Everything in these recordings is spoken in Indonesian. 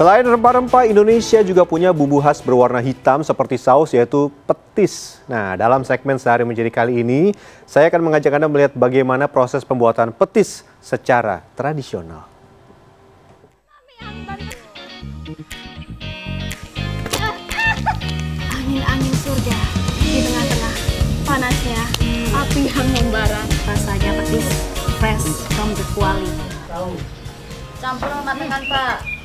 Selain rempah-rempah, Indonesia juga punya bumbu khas berwarna hitam seperti saus, yaitu petis. Nah, dalam segmen Sehari Menjadi kali ini, saya akan mengajak Anda melihat bagaimana proses pembuatan petis secara tradisional. Angin-angin surga di tengah-tengah panasnya api yang membara, rasanya petis fresh from the kuali. Campur matangkan, Pak.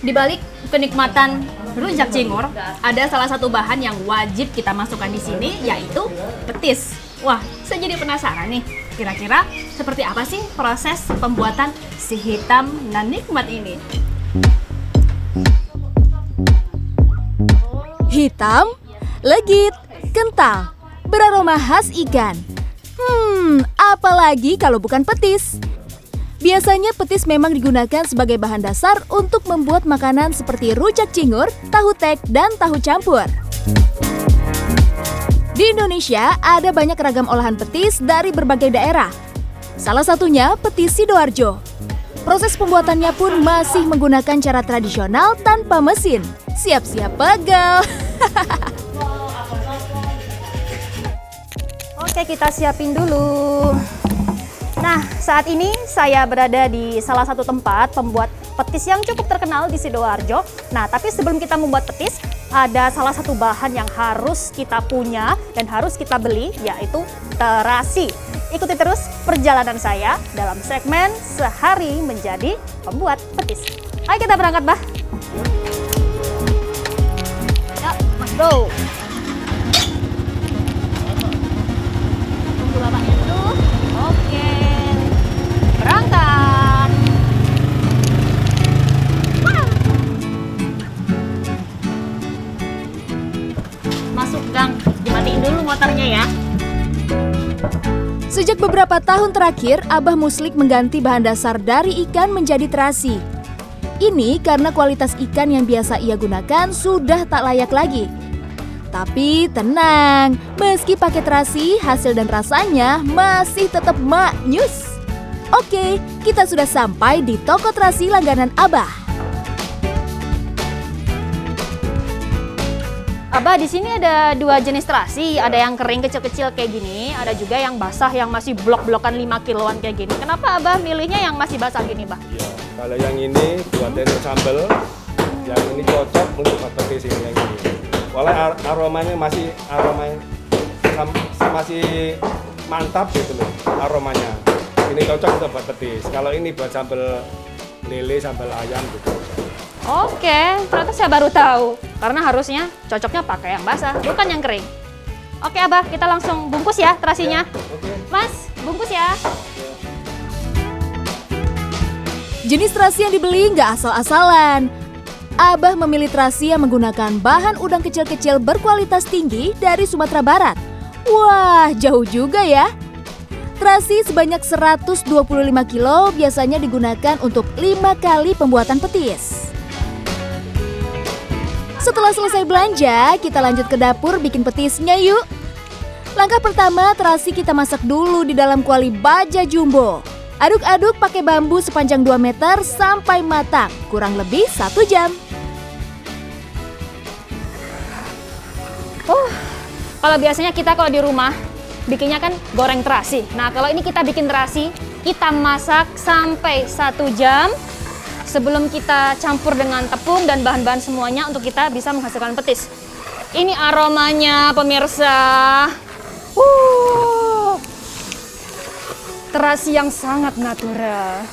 Di balik kenikmatan rujak cingur, ada salah satu bahan yang wajib kita masukkan di sini, yaitu petis. Wah, saya jadi penasaran nih, kira-kira seperti apa sih proses pembuatan si hitam dan nikmat ini? Hitam, legit, kental, beraroma khas ikan. Apalagi kalau bukan petis. Biasanya petis memang digunakan sebagai bahan dasar untuk membuat makanan seperti rujak cingur, tahu tek, dan tahu campur. Di Indonesia ada banyak ragam olahan petis dari berbagai daerah. Salah satunya petis Sidoarjo. Proses pembuatannya pun masih menggunakan cara tradisional tanpa mesin. Siap-siap pegel. Oke, kita siapin dulu. Nah, saat ini saya berada di salah satu tempat pembuat petis yang cukup terkenal di Sidoarjo. Nah, tapi sebelum kita membuat petis, ada salah satu bahan yang harus kita punya dan harus kita beli, yaitu terasi. Ikuti terus perjalanan saya dalam segmen Sehari Menjadi Pembuat Petis. Ayo kita berangkat, Bah. Yuk, Mas Bro. Tunggu bapaknya dulu. Oke. Berangkat. Masuk gang, dimatiin dulu motornya ya. Sejak beberapa tahun terakhir, Abah Muslik mengganti bahan dasar dari ikan menjadi terasi. Ini karena kualitas ikan yang biasa ia gunakan sudah tak layak lagi. Tapi tenang, meski pakai terasi, hasil dan rasanya masih tetap maknyus. Oke, kita sudah sampai di toko terasi langganan Abah. Abah, di sini ada dua jenis terasi, ada yang kering kecil-kecil kayak gini, ada juga yang basah yang masih blok-blokan 5 kiloan kayak gini. Kenapa Abah milihnya yang masih basah gini, Bah? Ya, kalau yang ini buat sambal, yang ini cocok untuk petis ini yang ini. Walau aromanya masih mantap gitu loh aromanya. Ini cocok untuk buat petis. Kalau ini buat sambal lele, sambal ayam gitu. Oke, ternyata saya baru tahu. Karena harusnya cocoknya pakai yang basah, bukan yang kering. Oke Abah, kita langsung bungkus ya terasinya. Oke. Mas, bungkus ya. Jenis terasi yang dibeli nggak asal-asalan. Abah memilih terasi yang menggunakan bahan udang kecil-kecil berkualitas tinggi dari Sumatera Barat. Wah, jauh juga ya. Terasi sebanyak 125 kilo biasanya digunakan untuk 5 kali pembuatan petis. Setelah selesai belanja, kita lanjut ke dapur bikin petisnya yuk. Langkah pertama, terasi kita masak dulu di dalam kuali baja jumbo. Aduk-aduk pakai bambu sepanjang 2 meter sampai matang, kurang lebih 1 jam. Kalau biasanya kita kalau di rumah bikinnya kan goreng terasi. Nah, kalau ini kita bikin terasi, kita masak sampai 1 jam sebelum kita campur dengan tepung dan bahan-bahan semuanya untuk kita bisa menghasilkan petis. Ini aromanya, pemirsa. Terasi yang sangat natural.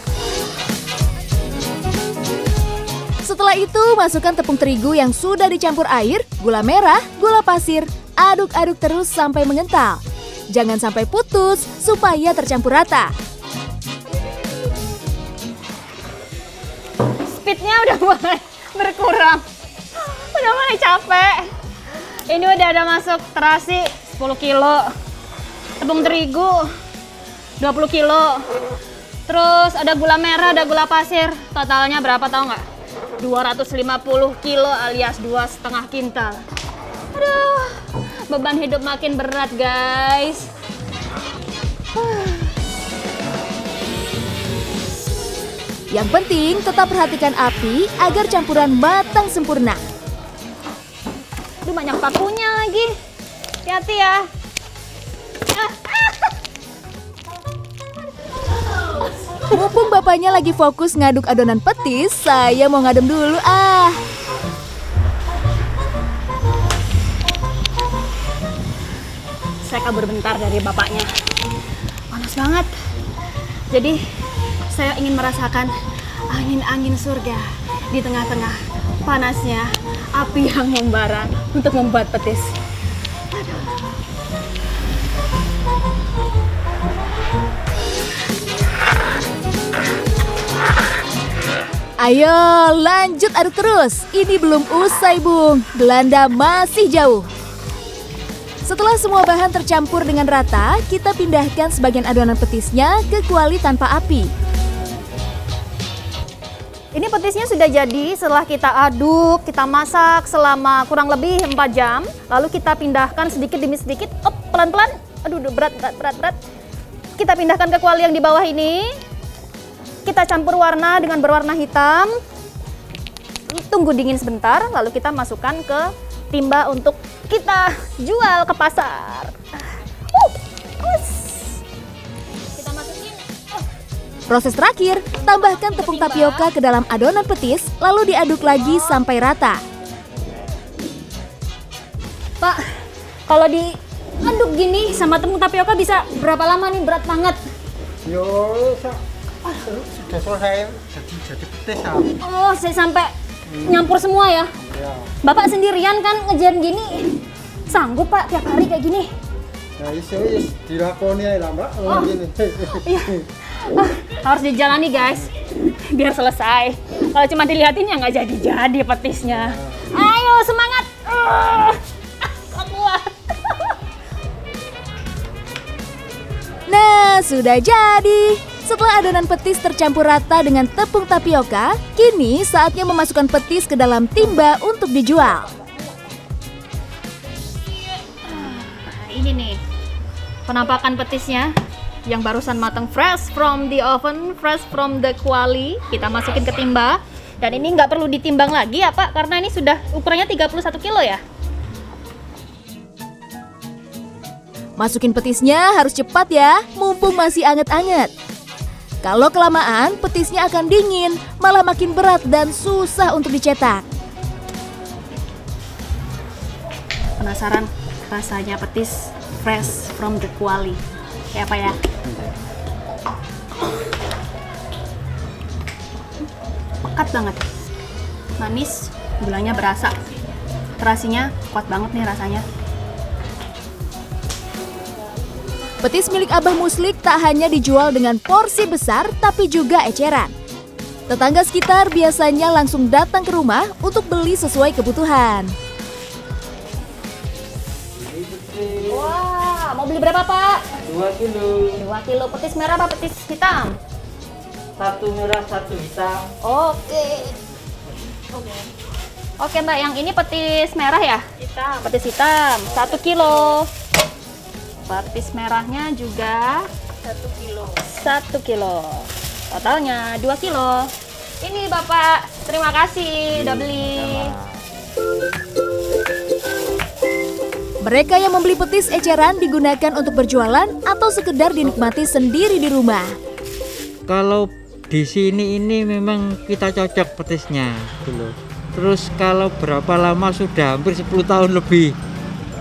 Setelah itu, masukkan tepung terigu yang sudah dicampur air, gula merah, gula pasir, aduk-aduk terus sampai mengental. Jangan sampai putus supaya tercampur rata. Speednya udah mulai berkurang. Udah mulai capek. Ini udah ada masuk terasi 10 kilo. Tepung terigu 20 kilo. Terus ada gula merah, ada gula pasir. Totalnya berapa tahu nggak? 250 kilo alias 2,5 kintal. Aduh, beban hidup makin berat guys. Yang penting tetap perhatikan api agar campuran matang sempurna. Aduh, banyak pakunya lagi. Hati-hati ya. Mumpung bapaknya lagi fokus ngaduk adonan petis, saya mau ngadem dulu ah. Saya kabur bentar dari bapaknya. Panas banget. Jadi saya ingin merasakan angin-angin surga di tengah-tengah panasnya api yang membara untuk membuat petis. Ayo lanjut aduk terus. Ini belum usai Bung, Belanda masih jauh. Setelah semua bahan tercampur dengan rata, kita pindahkan sebagian adonan petisnya ke kuali tanpa api. Ini petisnya sudah jadi setelah kita aduk, kita masak selama kurang lebih 4 jam. Lalu kita pindahkan sedikit demi sedikit, pelan-pelan. Aduh, berat. Kita pindahkan ke kuali yang di bawah ini. Kita campur warna dengan berwarna hitam. Tunggu dingin sebentar, lalu kita masukkan ke timba untuk kita jual ke pasar. Kita masukin. Proses terakhir, tambahkan tepung tapioka ke dalam adonan petis, lalu diaduk lagi sampai rata. Pak, kalau diaduk gini sama tepung tapioka bisa berapa lama nih? Berat banget. Sudah selesai jadi petis ya. Oh, saya sampai nyampur semua ya? Ya. Bapak sendirian kan ngejar gini, sanggup Pak tiap hari kayak gini? Ya wis dilakoni ae lah Mbak. Gini. Iya. Harus dijalani guys, biar selesai. Kalau cuma dilihatin ya nggak jadi petisnya. Ayo semangat! Nggak kuat. Nah, sudah jadi. Setelah adonan petis tercampur rata dengan tepung tapioka, kini saatnya memasukkan petis ke dalam timba untuk dijual. Ini nih penampakan petisnya yang barusan matang, fresh from the oven, fresh from the kuali. Kita masukin ke timba. Dan ini nggak perlu ditimbang lagi ya Pak, karena ini sudah ukurannya 31 kilo ya. Masukin petisnya harus cepat ya, mumpung masih anget-anget. Kalau kelamaan, petisnya akan dingin, malah makin berat dan susah untuk dicetak. Penasaran rasanya petis fresh from the kuali kayak apa ya? Pekat banget, manis, gulanya berasa, terasinya kuat banget nih rasanya. Petis milik Abah Muslik tak hanya dijual dengan porsi besar, tapi juga eceran. Tetangga sekitar biasanya langsung datang ke rumah untuk beli sesuai kebutuhan. Wah, mau beli berapa Pak? 2 kilo. 2 kilo petis merah apa petis hitam? 1 merah, 1 hitam. Oke. Oke Mbak, yang ini petis merah ya? Hitam. Petis hitam, 1 kilo. Petis merahnya juga 1 kilo. 1 kilo. Totalnya 2 kilo. Ini Bapak, terima kasih udah beli. Mereka yang membeli petis eceran digunakan untuk berjualan atau sekedar dinikmati sendiri di rumah. Kalau di sini ini memang kita cocok petisnya dulu. Terus kalau berapa lama sudah hampir 10 tahun lebih.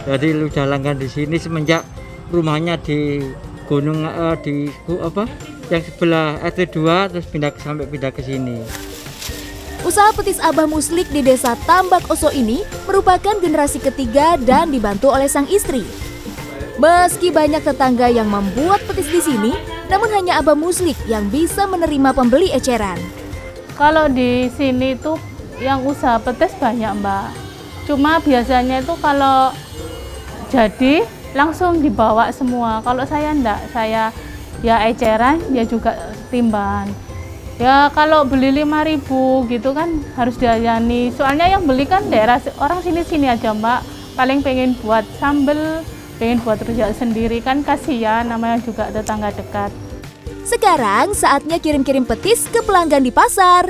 Jadi udah langganan di sini semenjak rumahnya di gunung yang sebelah RT 2 terus pindah ke sini. Usaha petis Abah Muslik di Desa Tambak Oso ini merupakan generasi ketiga dan dibantu oleh sang istri. Meski banyak tetangga yang membuat petis di sini, namun hanya Abah Muslik yang bisa menerima pembeli eceran. Kalau di sini tuh yang usaha petis banyak Mbak. Cuma biasanya itu kalau jadi langsung dibawa semua. Kalau saya enggak, saya ya eceran, ya juga timbangan. Ya kalau beli 5.000 gitu kan harus dilayani. Soalnya yang beli kan daerah orang sini-sini aja Mbak. Paling pengen buat sambel, pengen buat rujak sendiri kan kasihan, namanya juga tetangga dekat. Sekarang saatnya kirim-kirim petis ke pelanggan di pasar.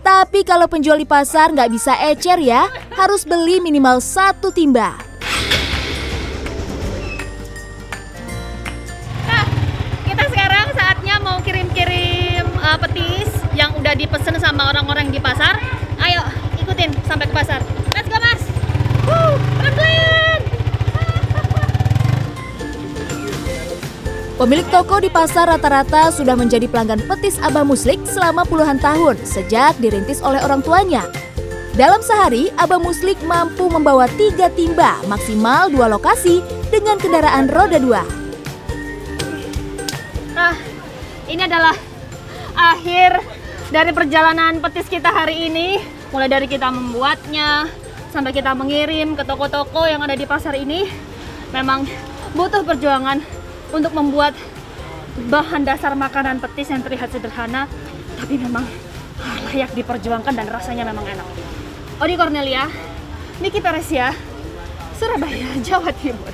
Tapi kalau penjual di pasar nggak bisa ecer ya, harus beli minimal 1 timba. Nah, kita sekarang saatnya mau kirim-kirim petis yang udah dipesan sama orang-orang di pasar. Ayo, ikutin sampai ke pasar. Let's go, Mas! Pelan-pelan! Pemilik toko di pasar rata-rata sudah menjadi pelanggan petis Abah Muslik selama puluhan tahun sejak dirintis oleh orang tuanya. Dalam sehari, Abah Muslik mampu membawa 3 timba, maksimal 2 lokasi dengan kendaraan roda 2. Nah, ini adalah akhir dari perjalanan petis kita hari ini. Mulai dari kita membuatnya, sampai kita mengirim ke toko-toko yang ada di pasar ini. Memang butuh perjuangan untuk membuat bahan dasar makanan petis yang terlihat sederhana, tapi memang layak diperjuangkan dan rasanya memang enak. Odi Cornelia, Niki Peresia, Surabaya, Jawa Timur.